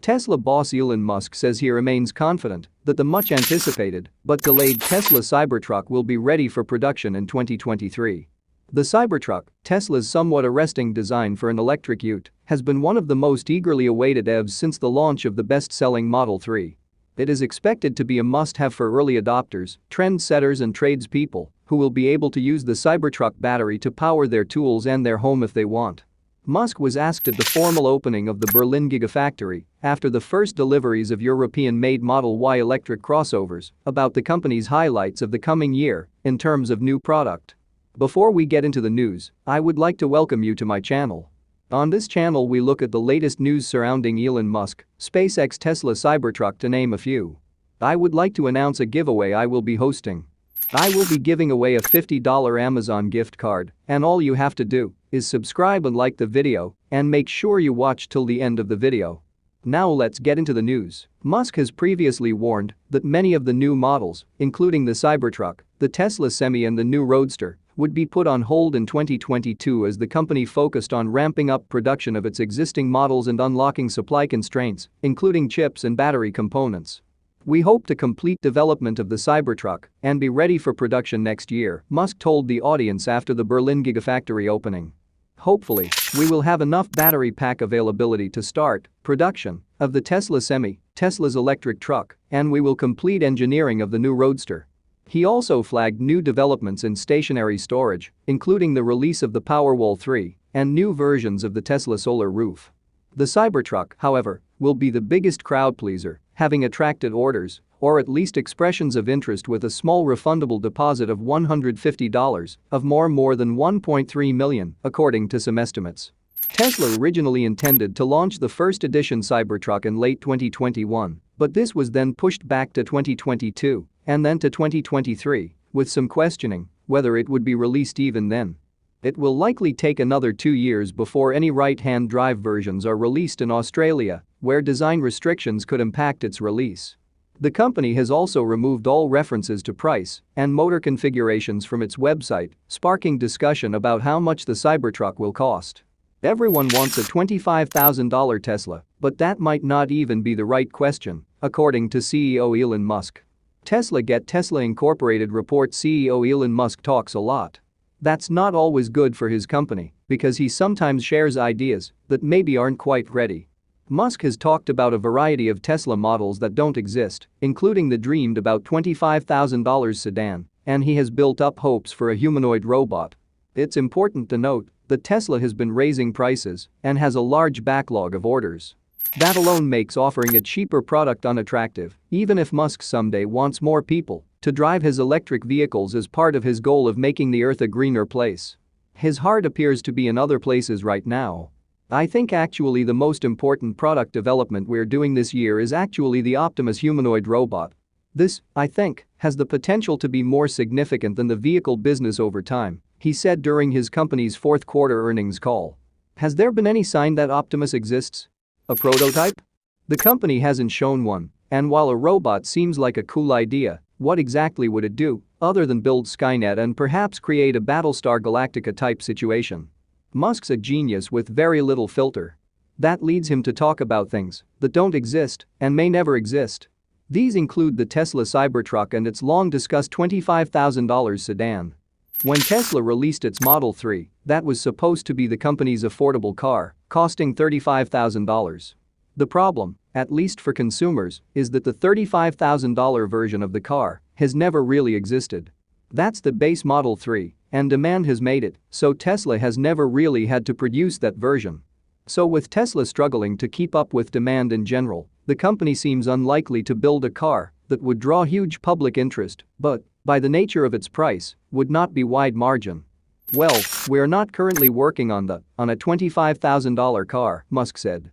Tesla boss Elon Musk says he remains confident that the much-anticipated but delayed Tesla Cybertruck will be ready for production in 2023. The Cybertruck, Tesla's somewhat arresting design for an electric ute, has been one of the most eagerly awaited EVs since the launch of the best-selling Model 3. It is expected to be a must-have for early adopters, trendsetters and tradespeople who will be able to use the Cybertruck battery to power their tools and their home if they want. Musk was asked at the formal opening of the Berlin Gigafactory after the first deliveries of European-made Model Y electric crossovers about the company's highlights of the coming year in terms of new product. Before we get into the news, I would like to welcome you to my channel. On this channel we look at the latest news surrounding Elon Musk, SpaceX, Tesla Cybertruck to name a few. I would like to announce a giveaway I will be hosting. I will be giving away a $50 Amazon gift card, and all you have to do is subscribe and like the video and make sure you watch till the end of the video. Now let's get into the news. Musk has previously warned that many of the new models, including the Cybertruck, the Tesla Semi and the new Roadster, would be put on hold in 2022 as the company focused on ramping up production of its existing models and unlocking supply constraints, including chips and battery components. We hope to complete development of the Cybertruck and be ready for production next year, Musk told the audience after the Berlin Gigafactory opening. Hopefully, we will have enough battery pack availability to start production of the Tesla Semi, Tesla's electric truck, and we will complete engineering of the new Roadster. He also flagged new developments in stationary storage, including the release of the Powerwall 3 and new versions of the Tesla Solar Roof. The Cybertruck, however, will be the biggest crowd pleaser, having attracted orders, or at least expressions of interest with a small refundable deposit of $150 of more than 1.3 million, according to some estimates. Tesla originally intended to launch the first edition Cybertruck in late 2021, but this was then pushed back to 2022 and then to 2023, with some questioning whether it would be released even then. It will likely take another 2 years before any right-hand drive versions are released in Australia, where design restrictions could impact its release. The company has also removed all references to price and motor configurations from its website, sparking discussion about how much the Cybertruck will cost. Everyone wants a $25,000 Tesla, but that might not even be the right question, according to CEO Elon Musk. Tesla Incorporated reports CEO Elon Musk talks a lot. That's not always good for his company because he sometimes shares ideas that maybe aren't quite ready. Musk has talked about a variety of Tesla models that don't exist, including the dreamed about $25,000 sedan, and he has built up hopes for a humanoid robot. It's important to note that Tesla has been raising prices and has a large backlog of orders. That alone makes offering a cheaper product unattractive, even if Musk someday wants more people to drive his electric vehicles as part of his goal of making the Earth a greener place. His heart appears to be in other places right now. I think actually the most important product development we're doing this year is actually the Optimus humanoid robot. This, I think, has the potential to be more significant than the vehicle business over time, he said during his company's fourth quarter earnings call. Has there been any sign that Optimus exists? A prototype? The company hasn't shown one, and while a robot seems like a cool idea, what exactly would it do other than build Skynet and perhaps create a Battlestar Galactica type situation? Musk's a genius with very little filter. That leads him to talk about things that don't exist and may never exist. These include the Tesla Cybertruck and its long-discussed $25,000 sedan. When Tesla released its Model 3, that was supposed to be the company's affordable car, costing $35,000. The problem, at least for consumers, is that the $35,000 version of the car has never really existed. That's the base Model 3, and demand has made it so Tesla has never really had to produce that version. So with Tesla struggling to keep up with demand in general, the company seems unlikely to build a car that would draw huge public interest, but, by the nature of its price, would not be wide margin. Well, we're not currently working on a $25,000 car, Musk said.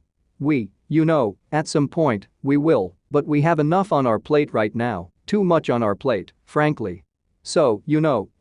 At some point, we will, but we have enough on our plate right now, too much on our plate, frankly. So,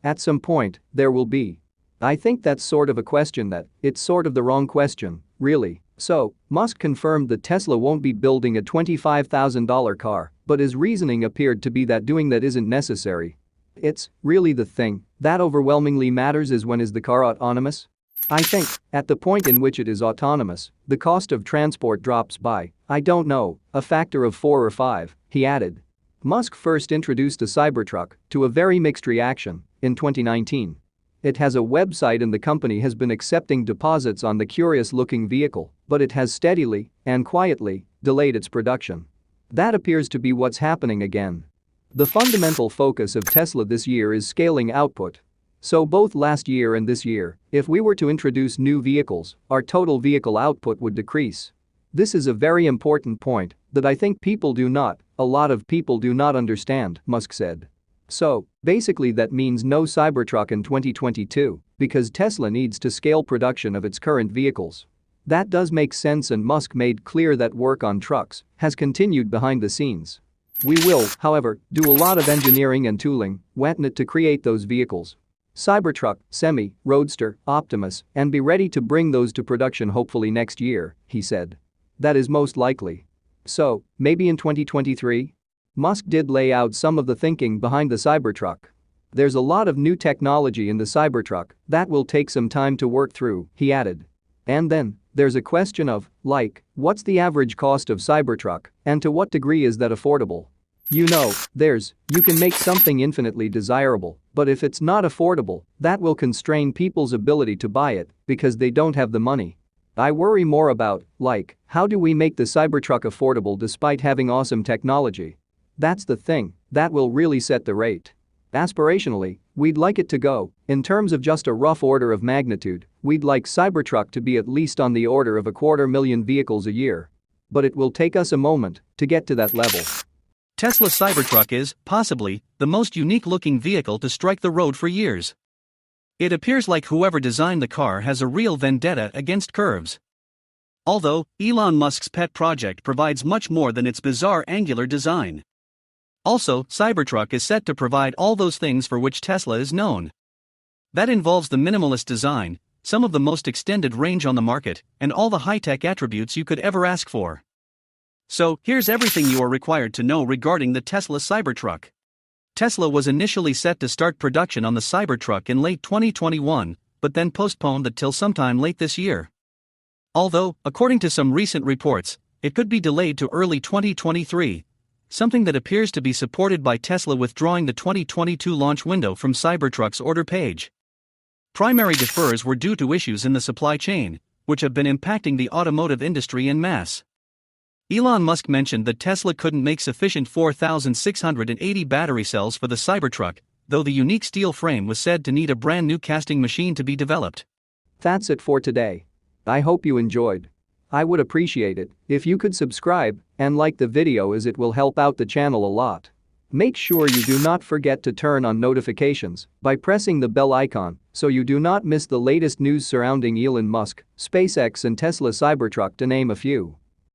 at some point, there will be. I think that's sort of a question it's sort of the wrong question, really. So, Musk confirmed that Tesla won't be building a $25,000 car, but his reasoning appeared to be that doing that isn't necessary. It's really the thing that overwhelmingly matters is when is the car autonomous? I think, at the point in which it is autonomous, the cost of transport drops by, I don't know, a factor of 4 or 5, he added. Musk first introduced a Cybertruck to a very mixed reaction in 2019. It has a website and the company has been accepting deposits on the curious-looking vehicle, but it has steadily and quietly delayed its production. That appears to be what's happening again. The fundamental focus of Tesla this year is scaling output. So both last year and this year, if we were to introduce new vehicles, our total vehicle output would decrease. This is a very important point that I think a lot of people do not understand, Musk said. So, basically that means no Cybertruck in 2022 because Tesla needs to scale production of its current vehicles. That does make sense, and Musk made clear that work on trucks has continued behind the scenes. We will, however, do a lot of engineering and tooling, whatnot, to create those vehicles. Cybertruck, Semi, Roadster, Optimus, and be ready to bring those to production hopefully next year, he said. That is most likely. So, maybe in 2023? Musk did lay out some of the thinking behind the Cybertruck. There's a lot of new technology in the Cybertruck that will take some time to work through, he added. And then, there's a question of, what's the average cost of Cybertruck and to what degree is that affordable? You can make something infinitely desirable, but if it's not affordable, that will constrain people's ability to buy it because they don't have the money. I worry more about, how do we make the Cybertruck affordable despite having awesome technology? That's the thing that will really set the rate. Aspirationally, we'd like it to go, in terms of just a rough order of magnitude, we'd like Cybertruck to be at least on the order of 250,000 vehicles a year. But it will take us a moment to get to that level. Tesla Cybertruck is, possibly, the most unique-looking vehicle to strike the road for years. It appears like whoever designed the car has a real vendetta against curves. Although, Elon Musk's pet project provides much more than its bizarre angular design. Also, Cybertruck is set to provide all those things for which Tesla is known. That involves the minimalist design, some of the most extended range on the market, and all the high-tech attributes you could ever ask for. So, here's everything you are required to know regarding the Tesla Cybertruck. Tesla was initially set to start production on the Cybertruck in late 2021, but then postponed until sometime late this year. Although, according to some recent reports, it could be delayed to early 2023, something that appears to be supported by Tesla withdrawing the 2022 launch window from Cybertruck's order page. Primary deferrals were due to issues in the supply chain, which have been impacting the automotive industry en masse. Elon Musk mentioned that Tesla couldn't make sufficient 4,680 battery cells for the Cybertruck, though the unique steel frame was said to need a brand new casting machine to be developed. That's it for today. I hope you enjoyed. I would appreciate it if you could subscribe and like the video, as it will help out the channel a lot. Make sure you do not forget to turn on notifications by pressing the bell icon so you do not miss the latest news surrounding Elon Musk, SpaceX and Tesla Cybertruck, to name a few.